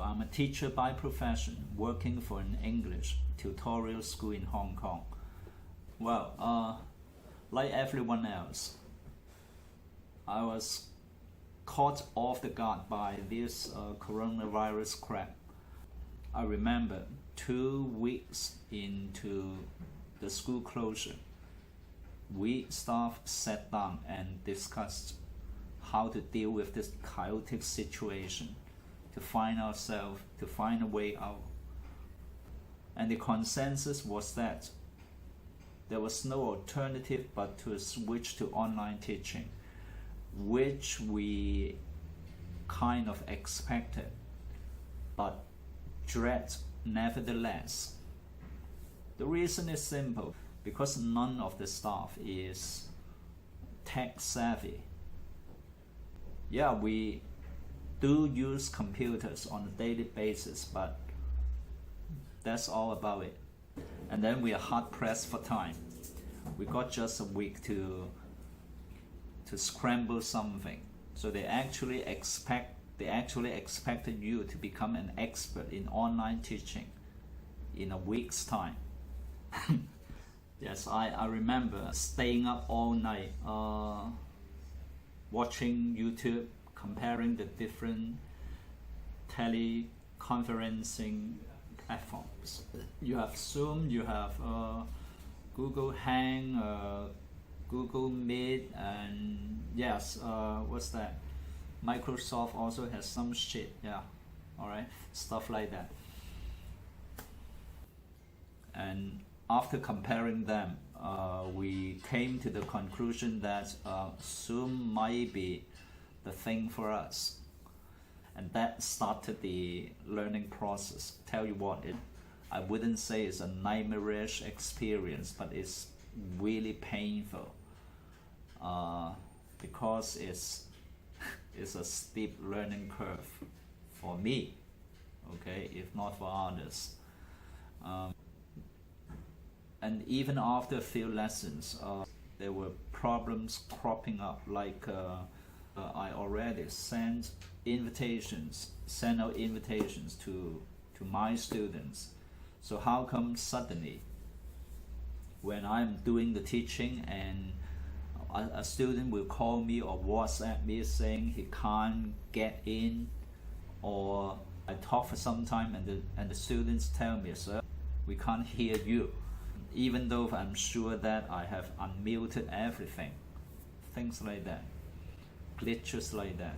I'm a teacher by profession, working for an English tutorial school in Hong Kong. Well, like everyone else, I was caught off the guard by this coronavirus crap. I remember 2 weeks into the school closure, we staff sat down and discussed how to deal with this chaotic situation, to find ourselves, to find a way out. And the consensus was that there was no alternative but to switch to online teaching, which we kind of expected, but dread nevertheless. The reason is simple, because none of the staff is tech savvy. Yeah, we do use computers on a daily basis, but that's all about it. And then we are hard pressed for time. We got just a week to scramble something. So they actually expected you to become an expert in online teaching in a week's time. Yes, I remember staying up all night watching YouTube, comparing the different teleconferencing platforms. You have Zoom, you have Google Hang, Google Meet, and yes, what's that? Microsoft also has some shit, yeah, alright, stuff like that. And after comparing them, we came to the conclusion that Zoom might be the thing for us. And that started the learning process. Tell you what, I wouldn't say it's a nightmarish experience, but it's really painful because it's a steep learning curve for me, okay, if not for others. And even after a few lessons, there were problems cropping up, like I already sent out invitations to my students. So how come suddenly, when I'm doing the teaching and a student will call me or WhatsApp me saying he can't get in, or I talk for some time and the students tell me, "Sir, we can't hear you," even though I'm sure that I have unmuted everything. Things like that. Glitches like that.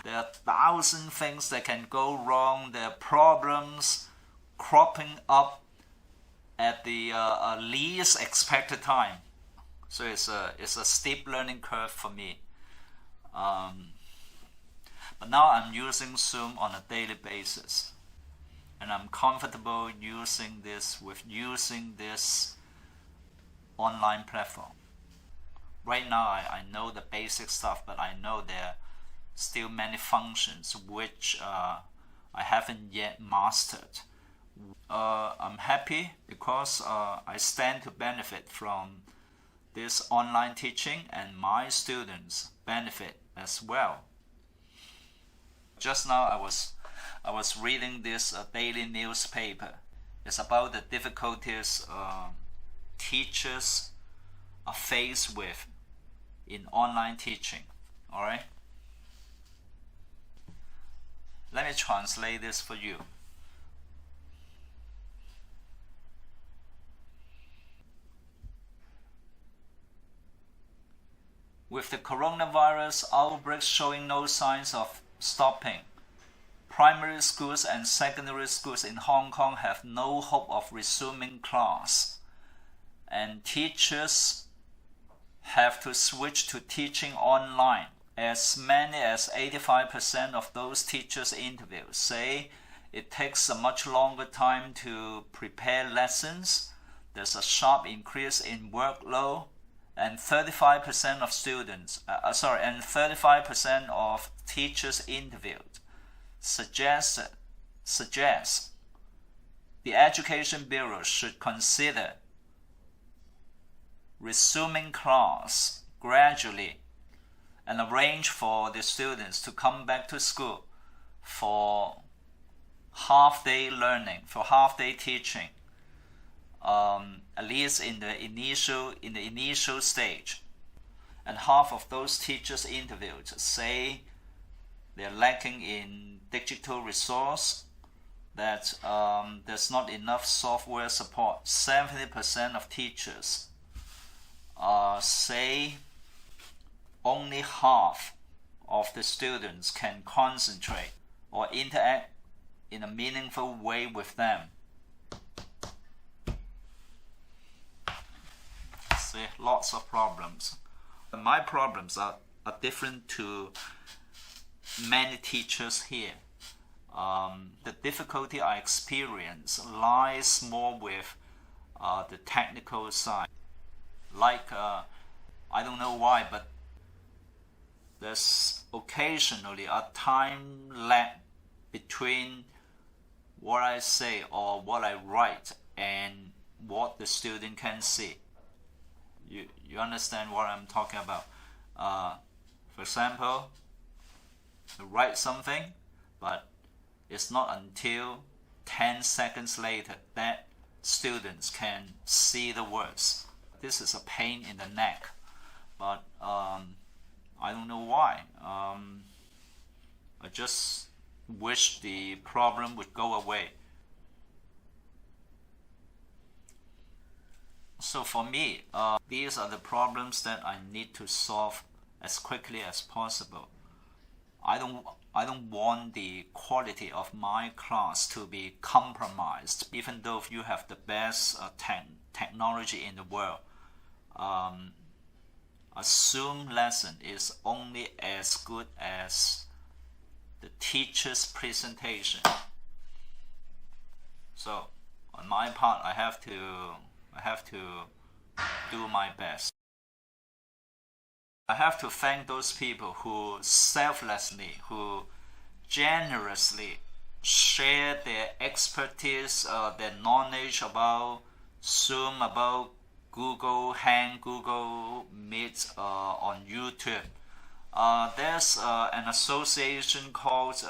There are 1,000 things that can go wrong. There are problems cropping up at the least expected time. So it's a steep learning curve for me. But now I'm using Zoom on a daily basis, and I'm comfortable using this online platform. Right now I know the basic stuff, but I know there are still many functions which I haven't yet mastered. I'm happy because I stand to benefit from this online teaching, and my students benefit as well. Just now I was reading this daily newspaper. It's about the difficulties teachers are faced with in online teaching. Alright? Let me translate this for you. With the coronavirus outbreak showing no signs of stopping, primary schools and secondary schools in Hong Kong have no hope of resuming class, and teachers have to switch to teaching online. As many as 85% of those teachers interviewed say it takes a much longer time to prepare lessons. There's a sharp increase in workload, and 35% of teachers interviewed suggest the Education Bureau should consider resuming class gradually and arrange for the students to come back to school for half-day learning, for half-day teaching, at least in the initial stage. And half of those teachers interviewed say they're lacking in digital resource, that there's not enough software support. 70% of teachers say only half of the students can concentrate or interact in a meaningful way with them. See, lots of problems. My problems are different to many teachers here. The difficulty I experience lies more with the technical side. Like, I don't know why, but there's occasionally a time lag between what I say or what I write and what the student can see. You understand what I'm talking about? For example, I write something, but it's not until 10 seconds later that students can see the words. This is a pain in the neck, but I don't know why. I just wish the problem would go away. So for me, these are the problems that I need to solve as quickly as possible. I don't want the quality of my class to be compromised, even though you have the best technology in the world. A Zoom lesson is only as good as the teacher's presentation. So on my part, I have to do my best. I have to thank those people who selflessly, who generously share their expertise, their knowledge about Zoom, about Google Hang, Google Meet on YouTube. There's an association called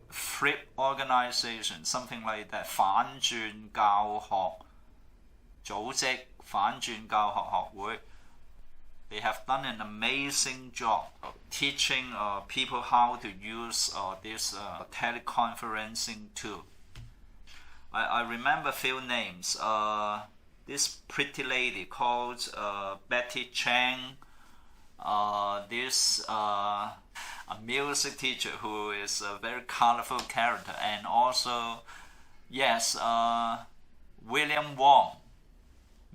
Flip Organization, something like that. 反轉教學組織，反轉教學學會。They have done an amazing job of teaching people how to use this teleconferencing tool. I remember a few names. This pretty lady called Betty Chang. This a music teacher who is a very colorful character, and also, yes, William Wong,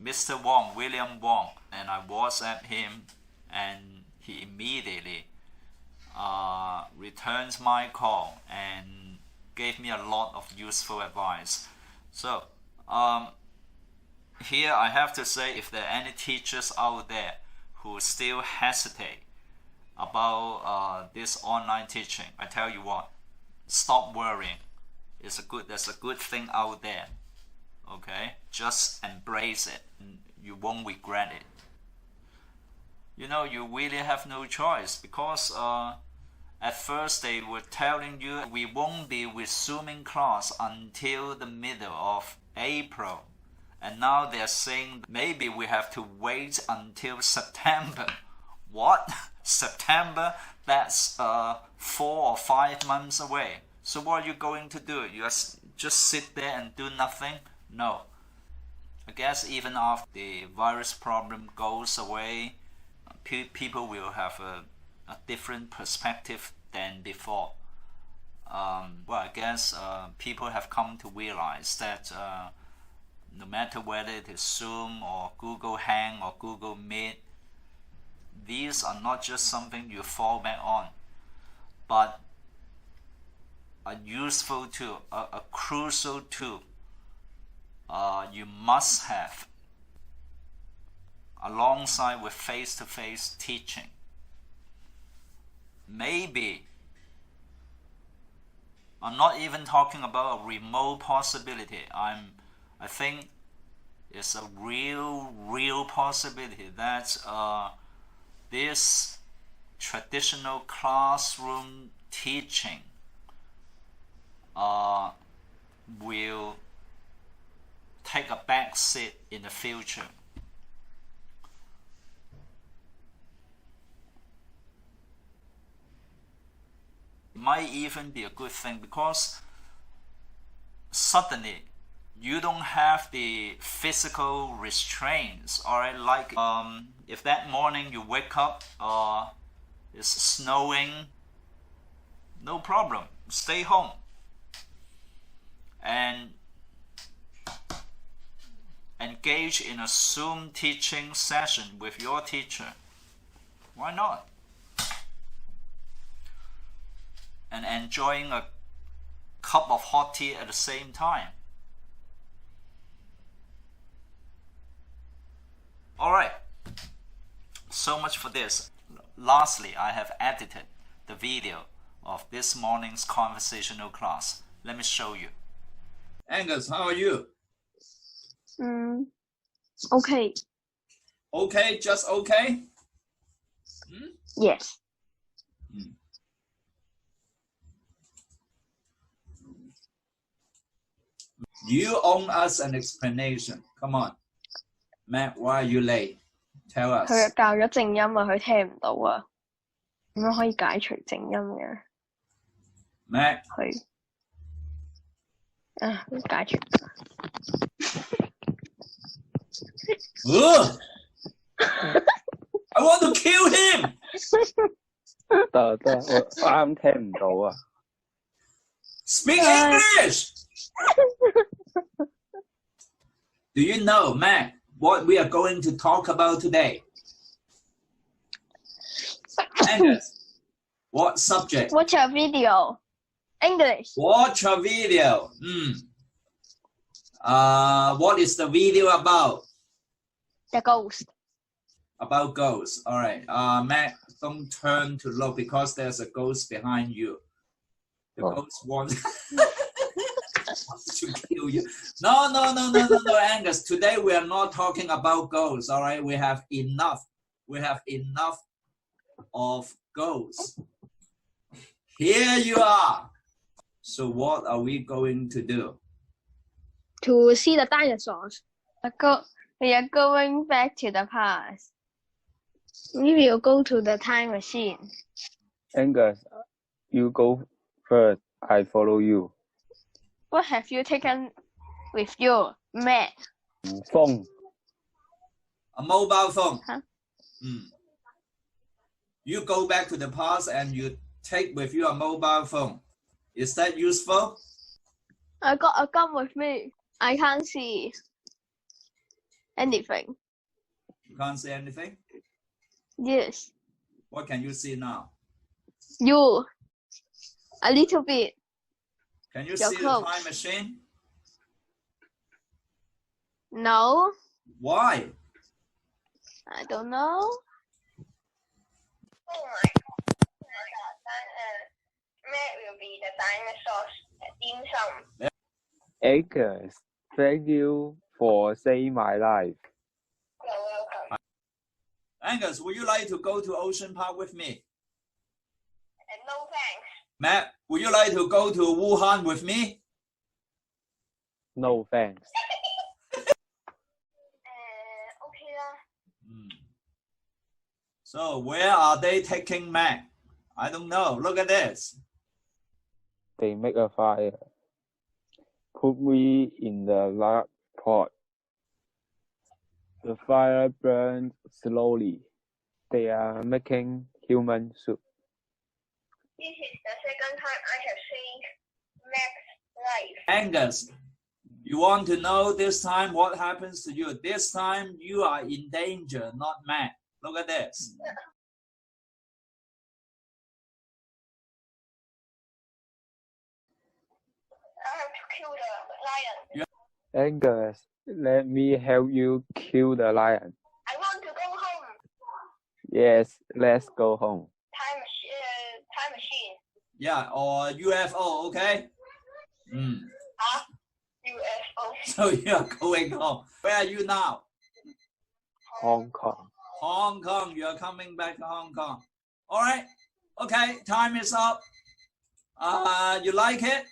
Mr. Wong, William Wong, and I WhatsApp him, and he immediately returns my call and gave me a lot of useful advice. So here I have to say, if there are any teachers out there who still hesitate about this online teaching, I tell you what, stop worrying. There's a good thing out there. Okay, just embrace it. You won't regret it. You know, you really have no choice, because at first they were telling you we won't be resuming class until the middle of April. And now they're saying maybe we have to wait until September. What? September? That's 4 or 5 months away. So what are you going to do? You just sit there and do nothing? No. I guess even after the virus problem goes away, people will have a different perspective than before. Well, I guess people have come to realize that no matter whether it is Zoom or Google Hang or Google Meet, these are not just something you fall back on, but a useful tool, a crucial tool you must have alongside with face-to-face teaching. Maybe I'm not even talking about a remote possibility. I think it's a real possibility that this traditional classroom teaching will take a back seat in the future. It might even be a good thing because suddenly you don't have the physical restraints. Alright, like if that morning you wake up, it's snowing, no problem, stay home and engage in a Zoom teaching session with your teacher. Why not? And enjoying a cup of hot tea at the same time. Alright, so much for this. Lastly, I have edited the video of this morning's conversational class. Let me show you. Angus, how are you? Okay. Okay, just okay? Yes. You owe us an explanation. Come on. Matt, why are you late? Tell us. 佢教咗靜音啊，佢聽唔到啊。點樣可以解除靜音嘅？ Matt. 佢解除。I want to kill him. 得，我啱聽唔到啊。Speak English. Do you know, Matt, what we are going to talk about today? Angus, what subject? Watch a video. English. Watch a video. What is the video about? The ghost. About ghosts. All right. Matt, don't turn to look because there's a ghost behind you. The ghost wants to kill you. No, Angus. Today we are not talking about ghosts. All right. We have enough of ghosts. Here you are. So what are we going to do? To see the dinosaurs. We are going back to the past. We will go to the time machine. Angus, you go first. I follow you. What have you taken with you, Matt? Phone. A mobile phone. Huh? You go back to the past and you take with you a mobile phone. Is that useful? I got a gun with me. I can't see anything. You can't see anything? Yes. What can you see now? You. A little bit. Can you You're see close. the time machine? No. Why? I don't know. Oh my god. Matt will be the dinosaurs dim sum. Angus, thank you for saving my life. You're welcome. Angus, would you like to go to Ocean Park with me? No thanks. Matt, would you like to go to Wuhan with me? No thanks. Okay lah. So where are they taking Matt? I don't know. Look at this. They make a fire. Put me in the large pot. The fire burns slowly. They are making human soup. This is the second time I have seen Matt's life. Angus, you want to know this time what happens to you? This time you are in danger, not Matt. Look at this. I have to kill the lion. Angus, let me help you kill the lion. I want to go home. Yes, let's go home. Time machine. Yeah, or UFO, okay? UFO. So you are going home. Where are you now? Hong Kong. Hong Kong. You are coming back to Hong Kong. All right. Okay, time is up. You like it?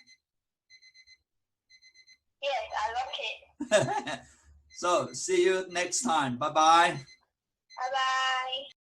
Yes, I like it. So see you next time. Bye bye. Bye bye.